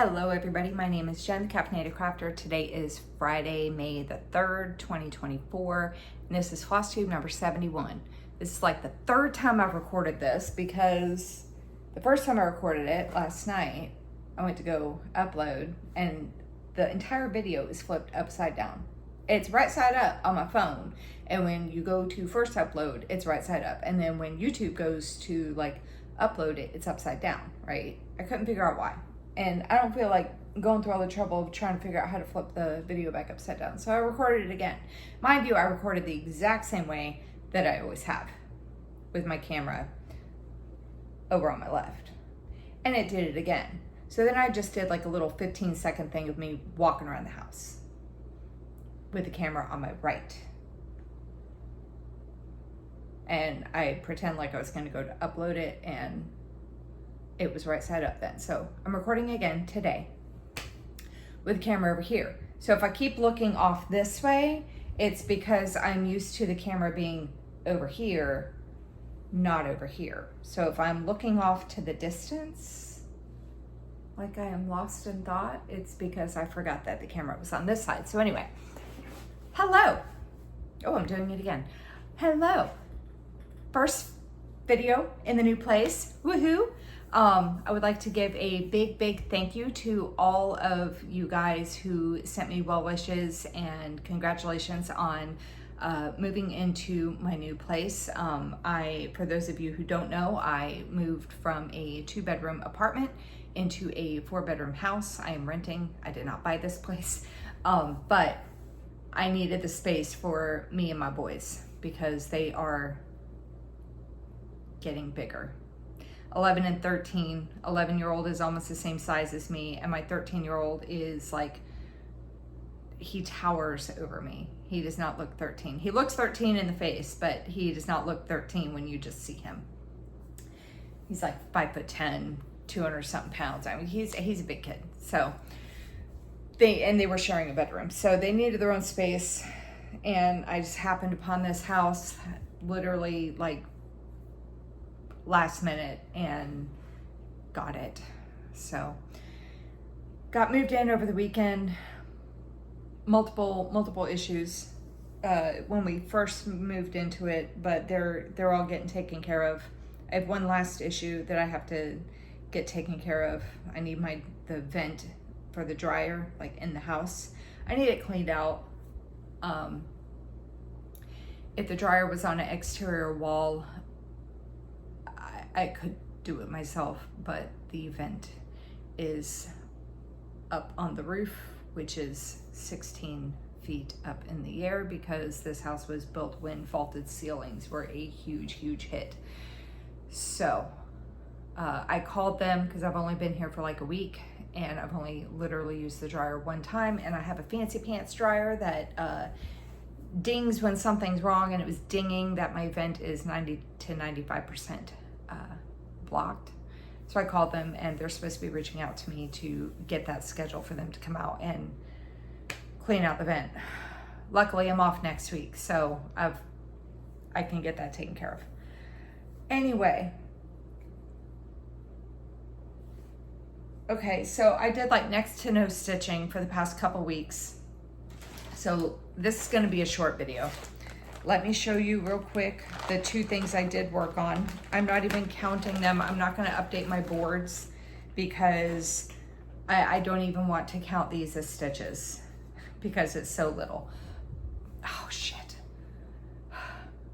Hello everybody, my name is Jen, the Caffeinated Crafter. Today is Friday, May the 3rd, 2024, and this is Flosstube number 71. This is like the third time I've recorded this because the first time I recorded it last night, I went to go upload and the entire video is flipped upside down. It's right side up on my phone, and when you go to first upload, it's right side up, and then when YouTube goes to like upload it, it's upside down, right? I couldn't figure out why. And I don't feel like going through all the trouble of trying to figure out how to flip the video back upside down. So I recorded it again. Mind you, I recorded the exact same way that I always have, with my camera over on my left. And it did it again. So then I just did like a little 15-second thing of me walking around the house with the camera on my right. And I pretend like I was gonna go to upload it, and it was right side up then. So I'm recording again today with the camera over here. So if I keep looking off this way, it's because I'm used to the camera being over here, not over here. So if I'm looking off to the distance, like I am lost in thought, it's because I forgot that the camera was on this side. So anyway, hello. Oh, I'm doing it again. Hello. First video in the new place, woohoo. I would like to give a big thank you to all of you guys who sent me well wishes and congratulations on moving into my new place. For those of you who don't know, I moved from a 2-bedroom apartment into a 4-bedroom house. I am renting. I did not buy this place, but I needed the space for me and my boys because they are getting bigger. 11 and 13. 11-year-old is almost the same size as me, and my 13-year-old is like, he towers over me. He does not look 13. He looks 13 in the face, but he does not look 13 when you just see him. He's like 5'10", 200 something pounds. I mean, he's a big kid. So they were sharing a bedroom, so they needed their own space, and I just happened upon this house literally like last minute and got it. So got moved in over the weekend. Multiple issues when we first moved into it, but they're all getting taken care of. I have one last issue that I have to get taken care of. I need the vent for the dryer, like in the house. I need it cleaned out. If the dryer was on an exterior wall, I could do it myself, but the vent is up on the roof, which is 16 feet up in the air because this house was built when vaulted ceilings were a huge hit. So I called them because I've only been here for like a week and I've only literally used the dryer one time, and I have a fancy pants dryer that dings when something's wrong, and it was dinging that my vent is 90 to 95% blocked. So I called them, and they're supposed to be reaching out to me to get that schedule for them to come out and clean out the vent. Luckily, I'm off next week, so I can get that taken care of. Anyway, okay, so I did like next to no stitching for the past couple weeks. So this is going to be a short video. Let me show you real quick the 2 things I did work on. I'm not even counting them. I'm not going to update my boards because I don't even want to count these as stitches because it's so little. Oh, shit.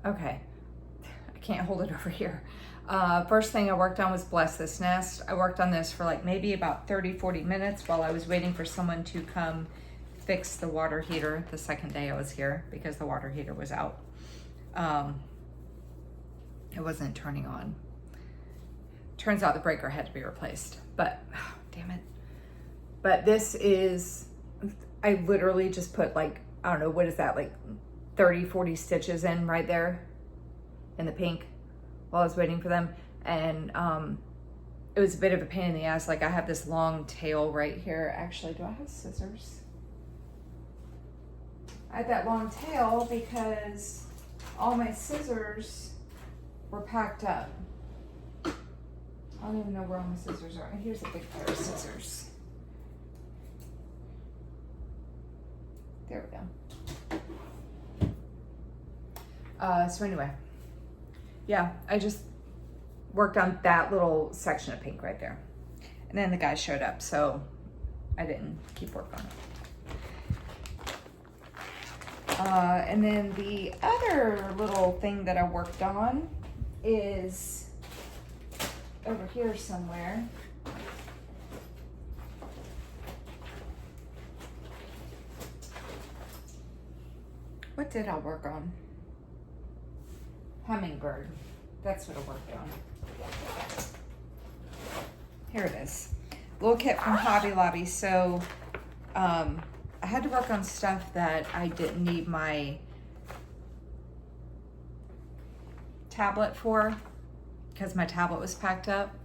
Okay. I can't hold it over here. First thing I worked on was Bless This Nest. I worked on this for like maybe about 30-40 minutes while I was waiting for someone to come fix the water heater the second day I was here because the water heater was out. It wasn't turning on. Turns out the breaker had to be replaced, but oh, damn it. But this is, I literally just put like, I don't know, what is that, like 30-40 stitches in right there in the pink while I was waiting for them. And it was a bit of a pain in the ass. Like I have this long tail right here. Actually, do I have scissors? I had that long tail because all my scissors were packed up. I don't even know where all my scissors are. Here's a big pair of scissors. There we go. So anyway, yeah, I just worked on that little section of pink right there. And then the guy showed up, so I didn't keep working on it. And then the other little thing that I worked on is over here somewhere. What did I work on? Hummingbird. That's what I worked on. Here it is. Little kit from Hobby Lobby. So I had to work on stuff that I didn't need my tablet for because my tablet was packed up.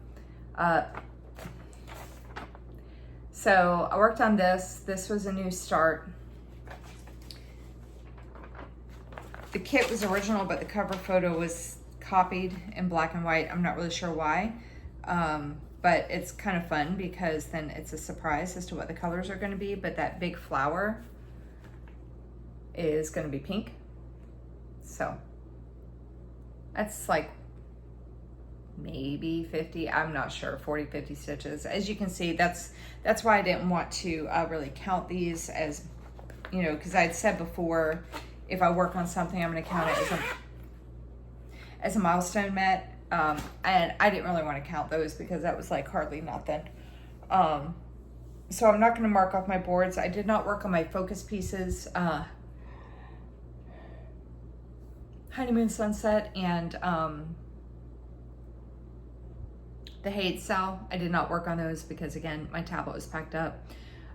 So I worked on this. This was a new start. The kit was original, but the cover photo was copied in black and white. I'm not really sure why, but it's kind of fun because then it's a surprise as to what the colors are going to be. But that big flower is going to be pink. So that's like maybe 50, I'm not sure, 40, 50 stitches. As you can see, that's why I didn't want to really count these as, you know, because I'd said before, if I work on something, I'm going to count it as a milestone met. And I didn't really want to count those because that was like hardly nothing. So I'm not going to mark off my boards. I did not work on my focus pieces, Honeymoon Sunset and the Hate Cell. I did not work on those because again, my tablet was packed up.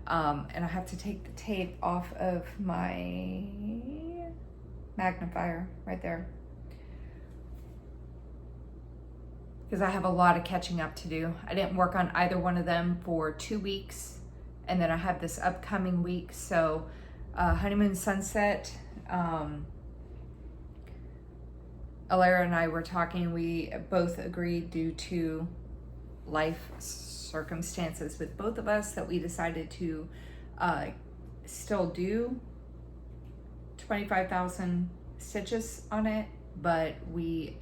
And I have to take the tape off of my magnifier right there because I have a lot of catching up to do. I didn't work on either one of them for 2 weeks, and then I have this upcoming week. So Honeymoon Sunset, Alara and I were talking, we both agreed due to life circumstances with both of us that we decided to still do 25,000 stitches on it, but we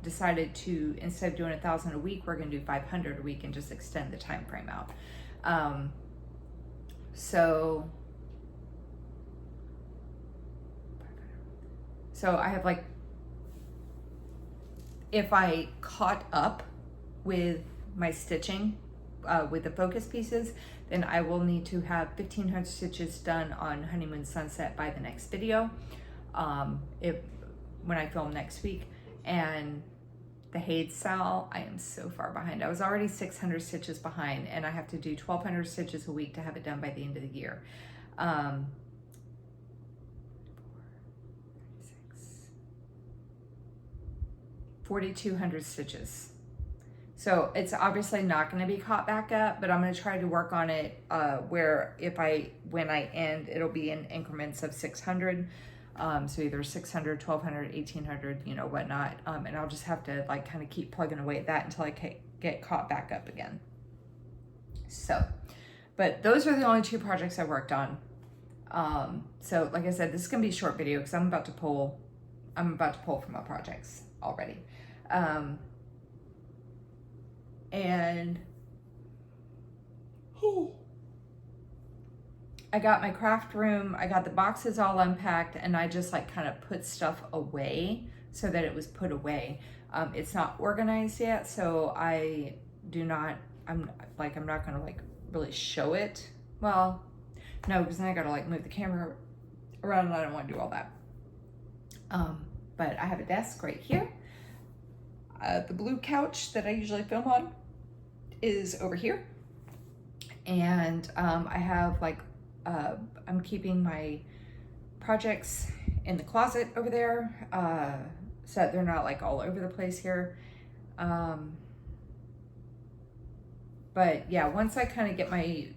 decided to, instead of doing 1,000 a week, we're going to do 500 a week and just extend the time frame out. So I have like, if I caught up with my stitching with the focus pieces, then I will need to have 1,500 stitches done on Honeymoon Sunset by the next video, when I film next week. And the Hade Cell, I am so far behind. I was already 600 stitches behind, and I have to do 1,200 stitches a week to have it done by the end of the year. 4,200 stitches. So it's obviously not going to be caught back up, but I'm going to try to work on it where when I end, it'll be in increments of 600. So either 600, 1,200, 1,800, you know, whatnot. And I'll just have to like kind of keep plugging away at that until I get caught back up again. So, but those are the only 2 projects I worked on. So like I said, this is going to be a short video because I'm about to pull from my projects already. And I got my craft room, I got the boxes all unpacked, and I just like kind of put stuff away so that it was put away. It's not organized yet, so I'm not gonna like really show it. Well, no, because then I gotta like move the camera around and I don't want to do all that. But I have a desk right here. The blue couch that I usually film on is over here. And I have like, I'm keeping my projects in the closet over there, so that they're not like all over the place here. But yeah, once I kind of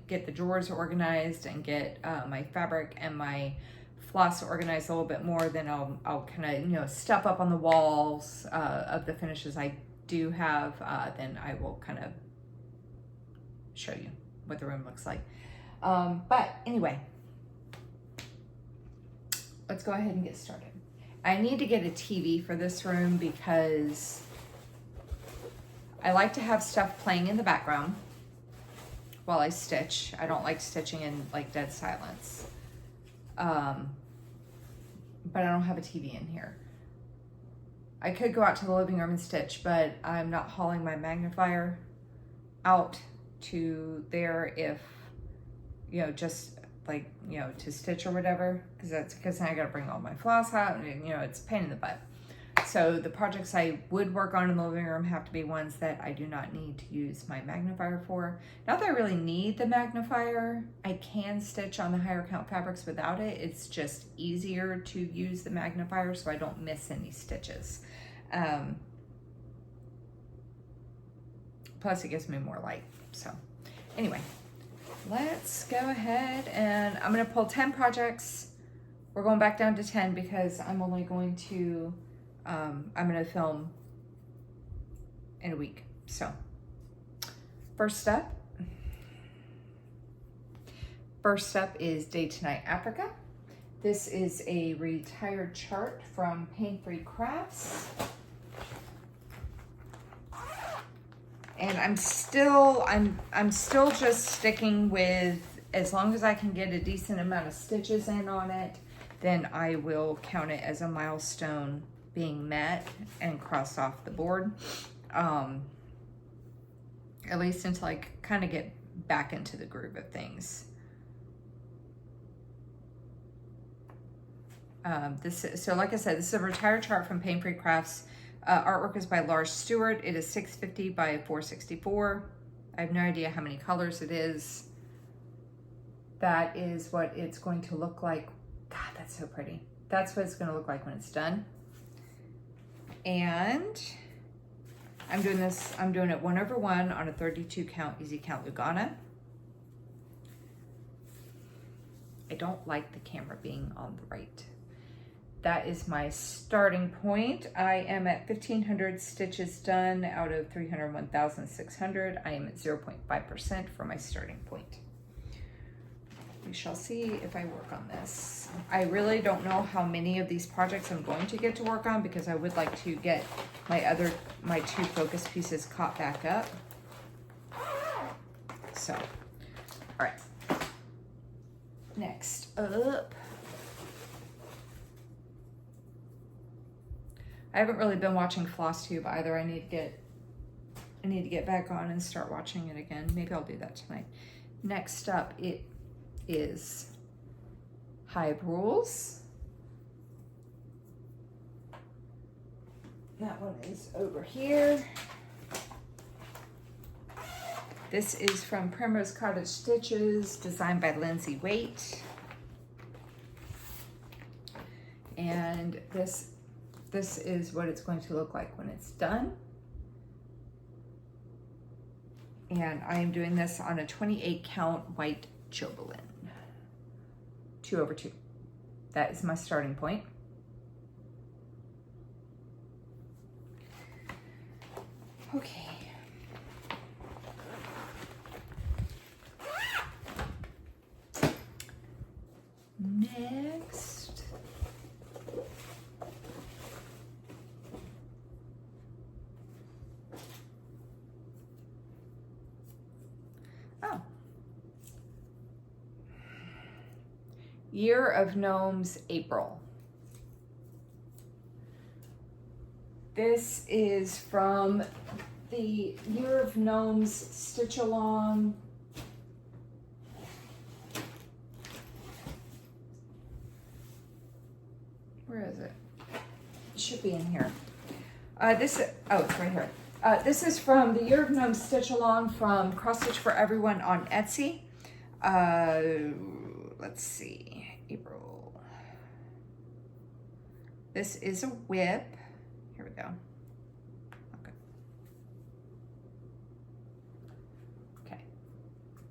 get the drawers organized and get my fabric and my floss organized a little bit more, then I'll kind of, you know, stuff up on the walls of the finishes I do have. Then I will kind of show you what the room looks like. But anyway, let's go ahead and get started. I need to get a TV for this room because I like to have stuff playing in the background while I stitch. I don't like stitching in like dead silence. But I don't have a TV in here. I could go out to the living room and stitch, but I'm not hauling my magnifier out to there if, you know, just like, you know, to stitch or whatever, because then I gotta bring all my floss out and, you know, it's a pain in the butt. So the projects I would work on in the living room have to be ones that I do not need to use my magnifier for. Not that I really need the magnifier. I can stitch on the higher count fabrics without it. It's just easier to use the magnifier so I don't miss any stitches. Plus it gives me more light. So anyway, let's go ahead and I'm gonna pull 10 projects. We're going back down to 10 because I'm only going to, I'm gonna film in a week. So first up is Day to Night Africa. This is a retired chart from Pain Free Crafts. And I'm still just sticking with, as long as I can get a decent amount of stitches in on it, then I will count it as a milestone being met and crossed off the board. At least until I kind of get back into the groove of things. So like I said, this is a retired chart from Pain Free Crafts. Artwork is by Lars Stewart. It is 650 by 464. I have no idea how many colors it is. That is what it's going to look like. God, that's so pretty. That's what it's going to look like when it's done. And I'm doing it 1/1 on a 32 count easy count Lugana. I don't like the camera being on the right. That is my starting point. I am at 1,500 stitches done out of 301,600. I am at 0.5% for my starting point. We shall see if I work on this. I really don't know how many of these projects I'm going to get to work on because I would like to get my 2 focus pieces caught back up. So, all right. Next up, I haven't really been watching Flosstube either. I need to get back on and start watching it again. Maybe I'll do that tonight. Next up, it is Hive Rules. That one is over here. This is from Primrose Cottage Stitches, designed by Lindsay Waite. And this is what it's going to look like when it's done. And I am doing this on a 28 count white Chobelin. 2/2. That is my starting point. Okay. Next. Year of Gnomes, April. This is from the Year of Gnomes Stitch Along. Where is it? It should be in here. Oh, it's right here. This is from the Year of Gnomes Stitch Along from Cross Stitch for Everyone on Etsy. Let's see. April. This is a whip. Here we go. Okay.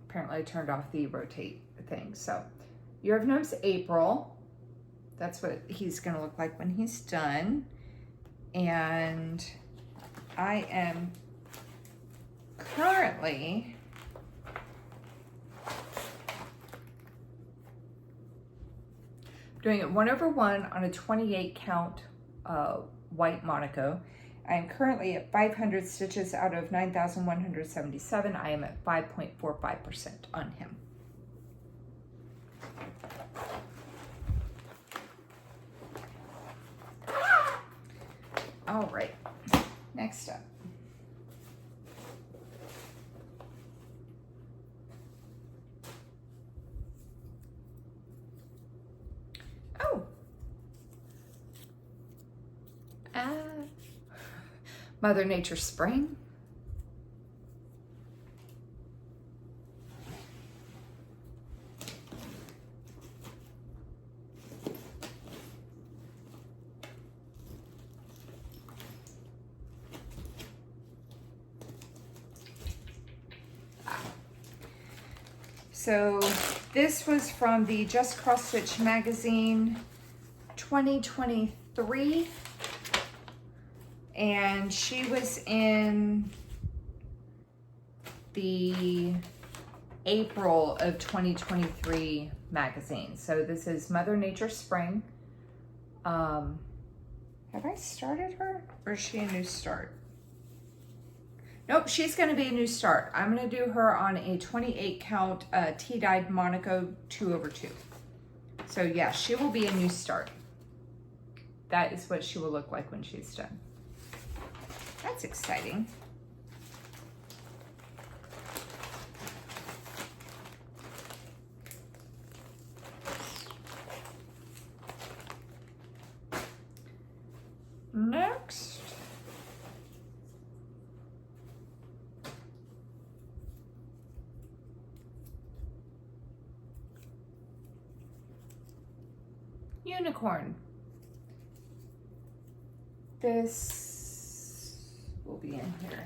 Apparently I turned off the rotate thing. So, Year of Gnomes, April. That's what he's going to look like when he's done. And I am currently Doing it 1/1 on a 28 count white Monaco. I am currently at 500 stitches out of 9,177. I am at 5.45% on him. All right, next up. Oh. Mother Nature Spring. So this was from the Just Cross Stitch magazine 2023. And she was in the April of 2023 magazine. So this is Mother Nature Spring. Have I started her or is she a new start? Nope, she's gonna be a new start. I'm gonna do her on a 28 count tea-dyed Monaco 2/2. So yeah, she will be a new start. That is what she will look like when she's done. That's exciting. Next. Unicorn. This will be in here.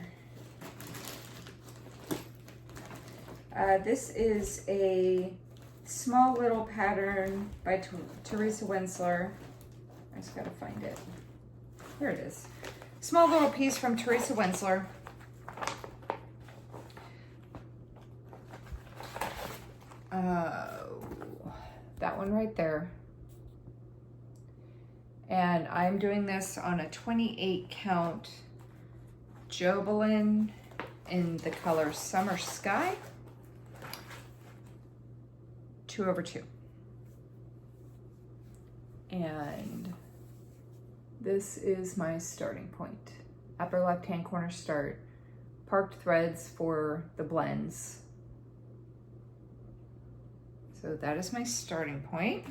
This is a small little pattern by Teresa Wensler. I just gotta find it. Here it is. Small little piece from Teresa Wensler. That one right there. And I'm doing this on a 28 count Jobelin in the color Summer Sky, 2/2. And this is my starting point. Upper left-hand corner start, parked threads for the blends. So that is my starting point.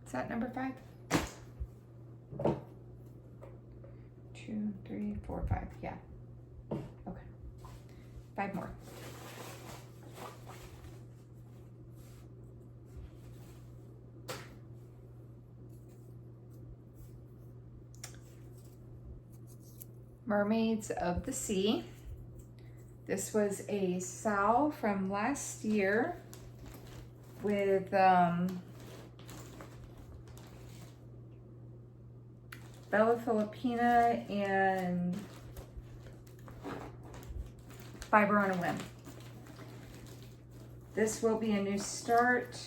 Is that number 5? 2, 3, 4, 5. Yeah. Okay. 5 more. Mermaids of the Sea. This was a sow from last year with Bella Filipina and Fiber on a Whim. This will be a new start,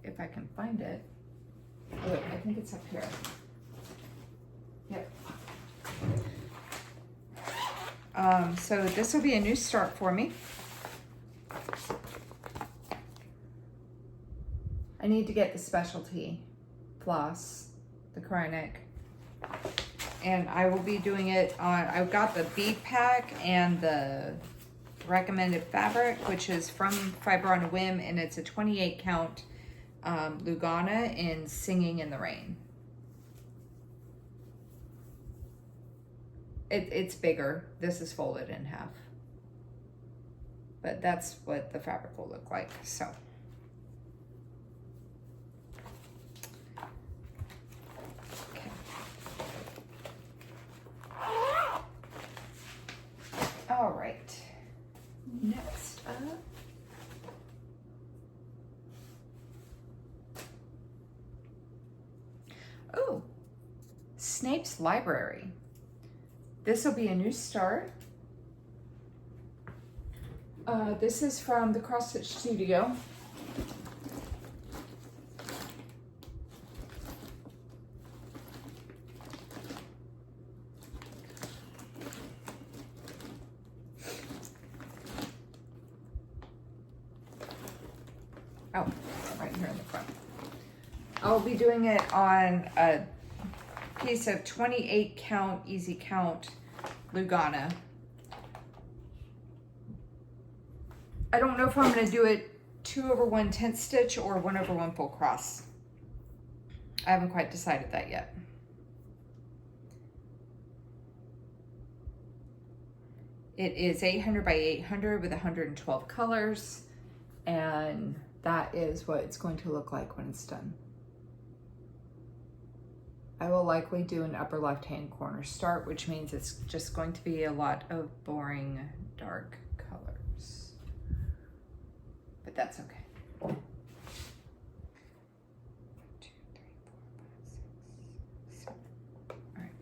if I can find it. Oh, I think it's up here. Yep. So this will be a new start for me. I need to get the specialty floss, the Kryonic. And I will be doing it on, I've got the bead pack and the recommended fabric, which is from Fiber on a Whim, and it's a 28 count Lugana in Singing in the Rain. It's bigger. This is folded in half. But that's what the fabric will look like, so. Okay. All right, next up. Oh, Snape's Library. This will be a new start. This is from the Cross Stitch Studio. Oh, right here in the front. I'll be doing it on a piece of 28 count, easy count Lugana. I don't know if I'm going to do it 2 over 1/10 stitch or 1 over 1 full cross. I haven't quite decided that yet. It is 800 by 800 with 112 colors, and that is what it's going to look like when it's done. I will likely do an upper left-hand corner start, which means it's just going to be a lot of boring dark colors. But that's okay. 1, 2, 3, 4, 5, 6, 7. All right.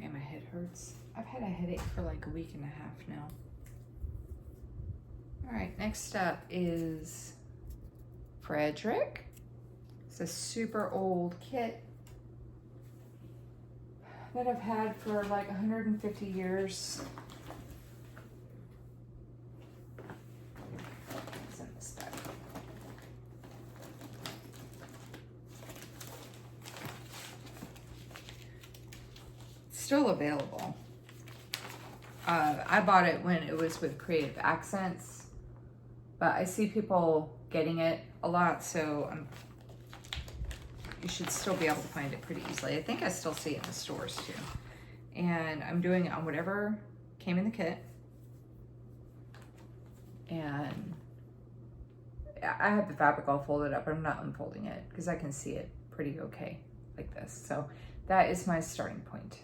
Man, my head hurts. I've had a headache for like a week and a half now. All right, next up is Frederick. It's a super old kit that I've had for like 150 years. It's in this bag. It's still available. I bought it when it was with Creative Accents, but I see people getting it a lot, so you should still be able to find it pretty easily. I think I still see it in the stores too. And I'm doing it on whatever came in the kit. And I have the fabric all folded up. I'm not unfolding it because I can see it pretty okay like this. So that is my starting point.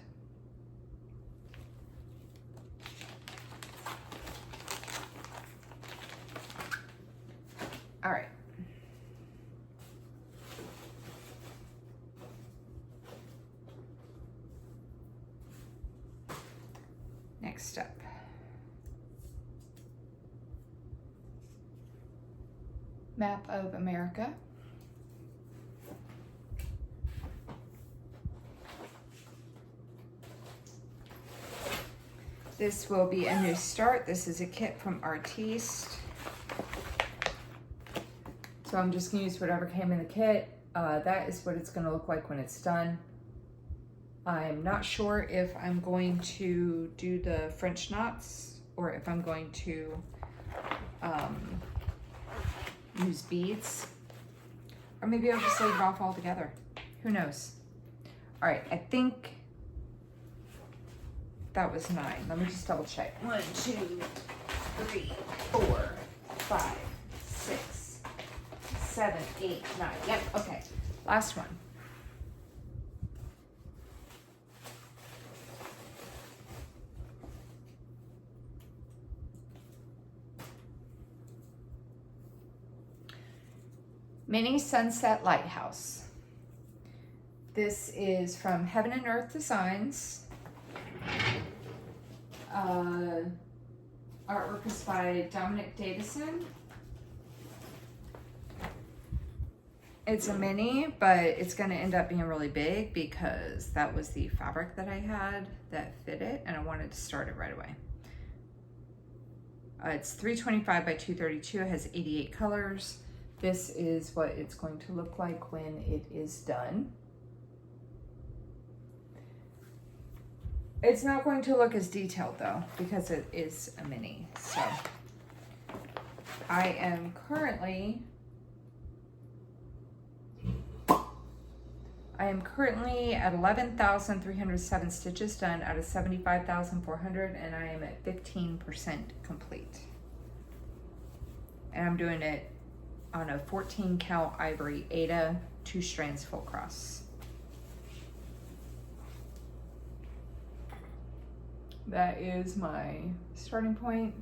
All right. Next up. Map of America. This will be a new start. This is a kit from Artiste. So I'm just gonna use whatever came in the kit. That is what it's gonna look like when it's done. I'm not sure if I'm going to do the French knots or if I'm going to use beads, or maybe I'll just leave it off altogether. Who knows? All right, I think that was 9. Let me just double check. 1, 2, 3, 4, 5, 6, 7, 8, 9. Yep, okay. Last one. Mini Sunset Lighthouse. This is from Heaven and Earth Designs. Artwork is by Dominic Davison. It's a mini, but it's going to end up being really big because that was the fabric that I had that fit it, and I wanted to start it right away. It's 325 by 232. It has 88 colors. This is what it's going to look like when it is done. It's not going to look as detailed though, because it is a mini. So I am currently at 11,307 stitches done out of 75,400, and I am at 15% complete. And I'm doing it on a 14 count ivory Aida, 2 strands full cross. That is my starting point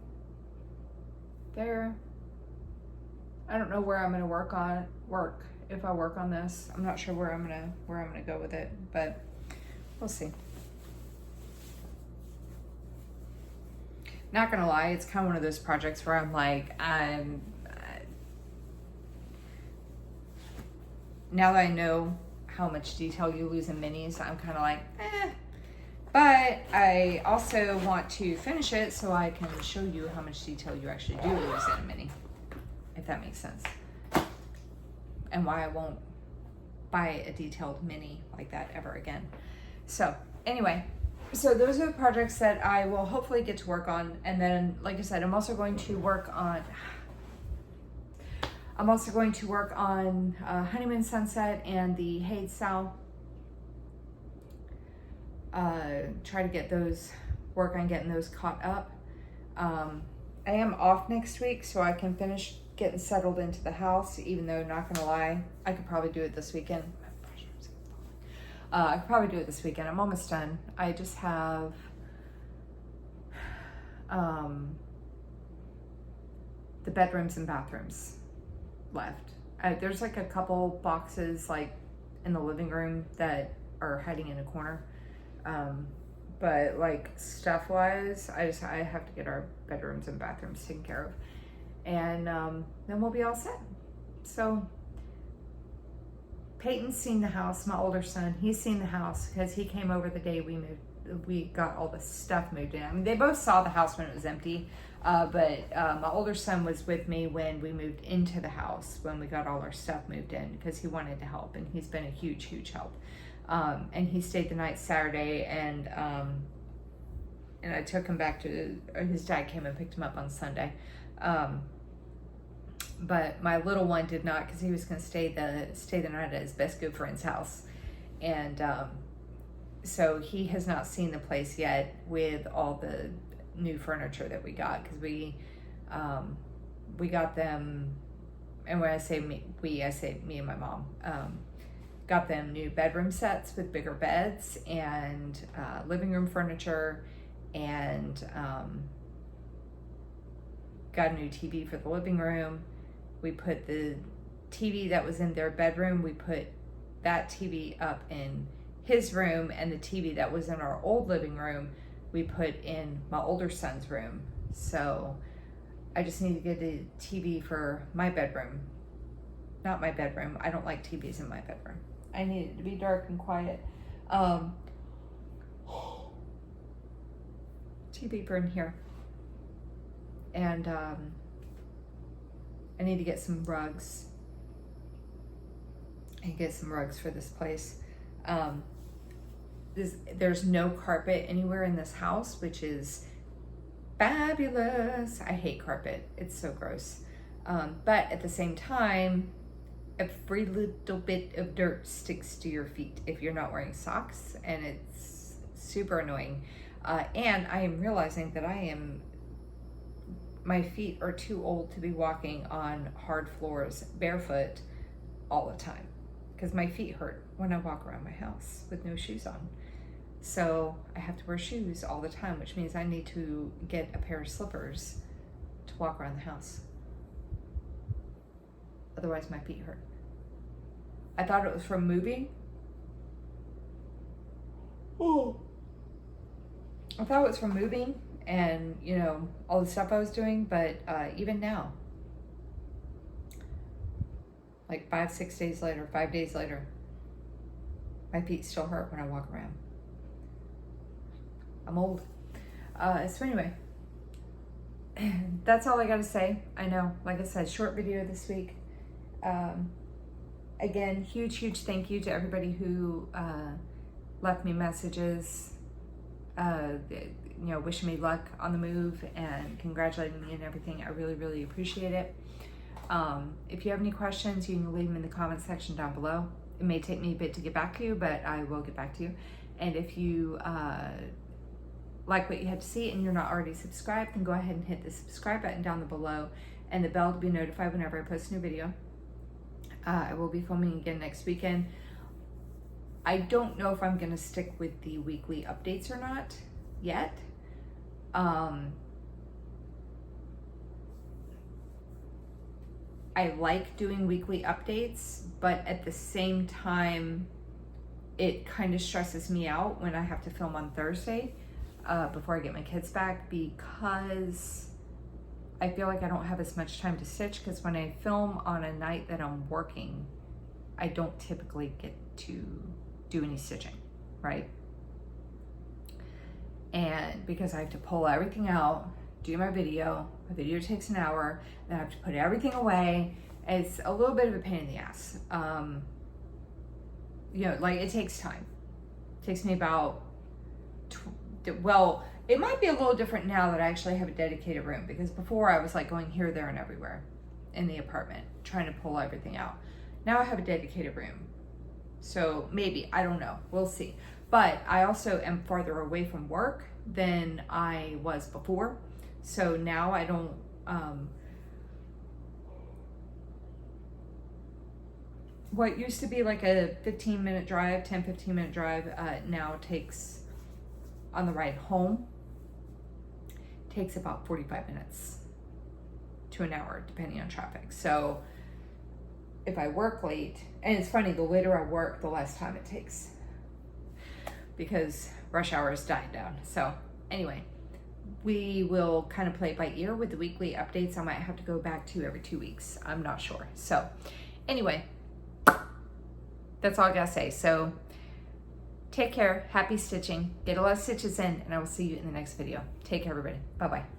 there. I don't know where I'm gonna work if I work on this. I'm not sure where I'm gonna go with it, but we'll see. not gonna lie, it's kind of one of those projects where I'm like, now that I know how much detail you lose in minis, I'm kind of like, eh. But I also want to finish it so I can show you how much detail you actually do lose in a mini, if that makes sense. And why I won't buy a detailed mini like that ever again. So anyway, so those are the projects that I will hopefully get to work on. And then, like I said, I'm also going to work on Honeymoon Sunset and the Haid Sal. Try to get those, work on getting those caught up. I am off next week, so I can finish getting settled into the house, even though, not gonna lie, I could probably do it this weekend. I could probably do it this weekend. I'm almost done. I just have the bedrooms and bathrooms left. There's like a couple boxes like in the living room that are hiding in a corner. But like stuff wise, I have to get our bedrooms and bathrooms taken care of. And then we'll be all set. So Peyton's seen the house, my older son, he's seen the house because he came over the day we got all the stuff moved in. I mean, they both saw the house when it was empty, but my older son was with me when we moved into the house, when we got all our stuff moved in, because he wanted to help, and he's been a huge, huge help. And he stayed the night Saturday, and I took him back to, his dad came and picked him up on Sunday. But my little one did not, because he was going to stay the night at his best good friend's house. And so he has not seen the place yet with all the new furniture that we got, because we got them, and when I say me, I say me and my mom, got them new bedroom sets with bigger beds and living room furniture, and got a new TV for the living room. We put the TV that was in their bedroom, we put that TV up in his room, and the TV that was in our old living room, we put in my older son's room. So I just need to get a TV for my bedroom. Not my bedroom. I don't like TVs in my bedroom. I need it to be dark and quiet. TV for in here. And I need to get some rugs. And get some rugs for this place. There's no carpet anywhere in this house, which is fabulous. I hate carpet. It's so gross. But at the same time, every little bit of dirt sticks to your feet if you're not wearing socks, and it's super annoying. And I am realizing that my feet are too old to be walking on hard floors barefoot all the time, because my feet hurt when I walk around my house with no shoes on. So I have to wear shoes all the time, which means I need to get a pair of slippers to walk around the house. Otherwise my feet hurt. I thought it was from moving. Oh. I thought it was from moving and, you know, all the stuff I was doing, but even now, like 5 days later, my feet still hurt when I walk around. I'm old. So anyway, that's all I gotta say. I know, like I said, short video this week. Again, huge thank you to everybody who left me messages, you know, wishing me luck on the move and congratulating me and everything. I really appreciate it. If you have any questions, you can leave them in the comment section down below. It may take me a bit to get back to you, but I will get back to you. And if you like what you had to see and you're not already subscribed, then go ahead and hit the subscribe button down below and the bell to be notified whenever I post a new video. I will be filming again next weekend. I don't know if I'm gonna stick with the weekly updates or not yet. I like doing weekly updates, but at the same time, it kind of stresses me out when I have to film on Thursday. before I get my kids back, because I feel like I don't have as much time to stitch, because when I film on a night that I'm working, I don't typically get to do any stitching, right? And because I have to pull everything out, do my video takes an hour, then I have to put everything away. It's a little bit of a pain in the ass. You know, like, it takes time. It takes me about, well, it might be a little different now that I actually have a dedicated room, because before I was like going here, there, and everywhere in the apartment trying to pull everything out. Now I have a dedicated room. So maybe, I don't know, we'll see. But I also am farther away from work than I was before. So now I don't, what used to be like a 15-minute drive, 10-15-minute drive, now takes, on the ride home, takes about 45 minutes to an hour, depending on traffic. So if I work late, and it's funny, the later I work, the less time it takes, because rush hour is dying down. So anyway, we will kind of play it by ear with the weekly updates. I might have to go back to every 2 weeks. I'm not sure. So anyway, that's all I gotta say. So take care, happy stitching, get a lot of stitches in, and I will see you in the next video. Take care, everybody. Bye-bye.